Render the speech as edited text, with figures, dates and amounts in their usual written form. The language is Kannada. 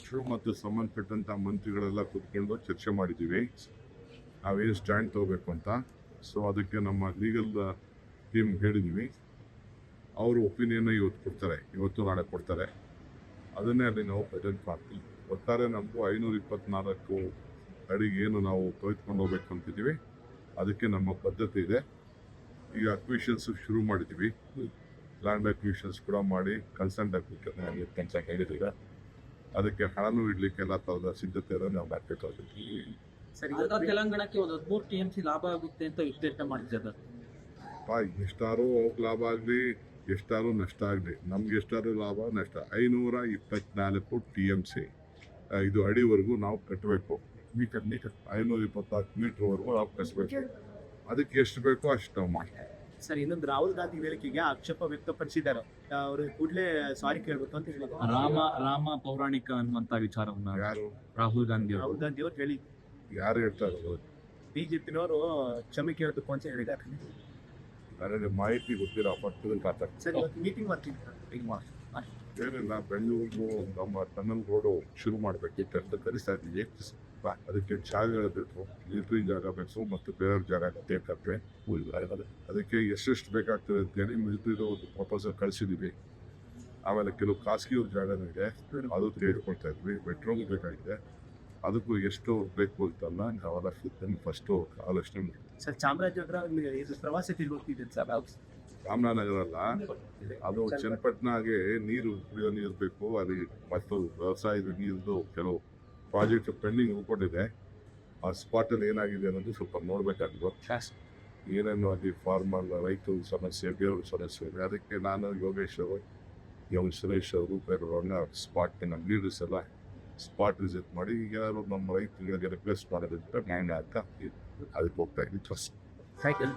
ಅಧ್ಯಕ್ಷರು ಮತ್ತು ಸಂಬಂಧಪಟ್ಟಂಥ ಮಂತ್ರಿಗಳೆಲ್ಲ ಕೂತ್ಕೊಂಡು ಚರ್ಚೆ ಮಾಡಿದ್ದೀವಿ ನಾವೇನು ಸ್ಟ್ಯಾಂಡ್ ತಗೋಬೇಕು ಅಂತ. ಸೊ ಅದಕ್ಕೆ ನಮ್ಮ ಲೀಗಲ್ ಟೀಮ್ ಹೇಳಿದ್ದೀವಿ. ಅವರು ಒಪಿನಿಯನ್ನ ಇವತ್ತು ನಾಳೆ ಕೊಡ್ತಾರೆ. ಅದನ್ನೇ ಅಲ್ಲಿ ನಾವು ಪ್ರೆಸೆಂಟ್ ಮಾಡ್ತೀವಿ. ಒಟ್ಟಾರೆ ನಮಗೂ 524 ಅಡಿಗೆ ಏನು ನಾವು ತೊಯ್ದುಕೊಂಡು ಹೋಗ್ಬೇಕು ಅಂತಿದ್ದೀವಿ. ಅದಕ್ಕೆ ನಮ್ಮ ಪದ್ಧತಿ ಇದೆ. ಈಗ ಅಕ್ವಿಷನ್ಸ್ ಶುರು ಮಾಡಿದ್ದೀವಿ. ಲ್ಯಾಂಡ್ ಅಕ್ವಿಷನ್ಸ್ ಕೂಡ ಮಾಡಿ ಕನ್ಸೆಂಟ್ ಅಕ್ವಿಷನ್ ಅಂತ ಹೇಳಿದ್ದೀವಿ. ಅದಕ್ಕೆ ಹಣನೂ ಇಡ್ಲಿಕ್ಕೆ ಎಲ್ಲ ಥರದ ಸಿದ್ಧತೆಯನ್ನು ನಾವು ಮಾಡಬೇಕಾಗುತ್ತೆ. ತೆಲಂಗಾಣಕ್ಕೆ ಒಂದು 13 TMC ಲಾಭ ಆಗುತ್ತೆ ಅಂತ ವಿಶ್ಲೇಷಣೆ ಮಾಡಿದ್ದಾರೆ. ಎಷ್ಟಾರು ಲಾಭ ಆಗಲಿ ಎಷ್ಟಾರು ನಷ್ಟ ಆಗಲಿ, ನಮ್ಗೆ ಎಷ್ಟಾರು ಲಾಭ ನಷ್ಟ 524 TMC ಇದು ಅಡಿವರೆಗೂ ನಾವು ಕಟ್ಟಬೇಕು. 524 ಮೀಟರ್ವರೆಗೂ ನಾವು ಕಟ್ಟಬೇಕು. ಅದಕ್ಕೆ ಎಷ್ಟು ಬೇಕೋ ಅಷ್ಟು ನಾವು ಮಾಡ್ತೀವಿ. ಸರ್, ಇನ್ನೊಂದು ರಾಹುಲ್ ಗಾಂಧಿ ಹೇಳಿಕೆಗೆ ಆಕ್ಷೇಪ ವ್ಯಕ್ತಪಡಿಸಿದ್ದಾರೆ. ಅವರು ಕೂಡಲೇ ಸಾರಿ ಕೇಳಬೇಕು ಅಂತ ಹೇಳಿದ್ರು. ರಾಮ ಪೌರಾಣಿಕ ಅನ್ನುವಂತ ವಿಚಾರವನ್ನ ಯಾರು ರಾಹುಲ್ ಗಾಂಧಿ ಅವರು ಹೇಳಿ, ಯಾರು ಹೇಳ್ತಾ ಇರೋದು? ಬಿಜೆಪಿನವರು ಕ್ಷಮೆ ಕೇಳಬೇಕು ಅಂತ ಹೇಳಿದ್ದಾರೆ. ನನಗೆ ಮಾಹಿತಿ ಗೊತ್ತಿಲ್ಲ. ಪಕ್ಕದಲ್ಲಿ ಮಾತಾಡ್ತೀನಿ. ಸರ್, ಇವತ್ತು ಮೀಟಿಂಗ್ ಏನಿಲ್ಲ, ಬೆಂಗಳೂರು ನಮ್ಮ ಟನಲ್ ರೋಡು ಶುರು ಮಾಡಬೇಕಿತ್ತು ಅಂತ ಕಲಿಸ್ತಾ ಇದ್ದೀವಿ. ಅದಕ್ಕೆ ಜಾಗಗಳು ಬೇಕು, ಮಿಲಿಟರಿ ಜಾಗ ಬೇಕು ಮತ್ತು ಬೇರೆ ಜಾಗ ಬೇಕಾಗ್ತವೆ. ಅದಕ್ಕೆ ಎಷ್ಟೆಷ್ಟು ಬೇಕಾಗ್ತದೆ ಅಂತೇಳಿ ಮಿಲಿಟರಿದು ಒಂದು ಪ್ರಪೋಸಲ್ ಕಳಿಸಿದ್ದೀವಿ. ಆಮೇಲೆ ಕೆಲವು ಖಾಸಗಿಯವ್ರ ಜಾಗನೂ ಇದೆ, ಅದು ತೆಗೆದುಕೊಳ್ತಾ ಇದ್ವಿ. ಬೆಡ್ರೂಮ್ ಬೇಕಾಗಿದೆ, ಅದಕ್ಕೂ ಎಷ್ಟು ಬೇಕು ಅಂತಲ್ಲ ನಾವೆಲ್ಲ ಫಸ್ಟು ಆಲೋಚನೆ ಮಾಡಿ. ಸರ್, ಚಾಮರಾಜನಗರ ಇದು ಪ್ರವಾಸಿ ತಿರುಗೋಗ್ತಿದೆ ಸರ್. ರಾಮನಗರ ಅಲ್ಲ, ಅದು ಚನ್ನಪಟ್ಟಣಗೆ ನೀರು ಕುಡಿಯೋ ನೀರು ಬೇಕು. ಅಲ್ಲಿ ಮತ್ತು ವ್ಯವಸಾಯದ ನೀರಿದ್ದು ಕೆಲವು ಪ್ರಾಜೆಕ್ಟ್ ಪೆಂಡಿಂಗ್ ಉಳ್ಕೊಂಡಿದೆ. ಆ ಸ್ಪಾಟಲ್ಲಿ ಏನಾಗಿದೆ ಅನ್ನೋದು ಸ್ವಲ್ಪ ನೋಡಬೇಕಾಗಿತ್ತು. ಏನೇನು ಅಲ್ಲಿ ಫಾರ್ಮರ್ ರೈತರ ಸಮಸ್ಯೆ, ಬೇರೆಯವ್ರ ಸಮಸ್ಯೆ ಇದೆ. ಅದಕ್ಕೆ ನಾನು ಯೋಗೇಶ್ ಅವರು ಸುರೇಶ್ ಅವರು ಬೇರೆಯವ್ರನ್ನ ಸ್ಪಾಟ್ನ ಲೀಡರ್ಸ್ ಎಲ್ಲ ಸ್ಪಾಟ್ ವಿಸಿಟ್ ಮಾಡಿ ಯಾರು ನಮ್ಮ ರೈತರಿಗೆ ರಿಕ್ವೆಸ್ಟ್ ಮಾಡೋದಂತ ನ್ಯಾಯ ಅಂತ ಅದಕ್ಕೆ ಹೋಗ್ತಾ ಇದ್ವಿ. Thank you.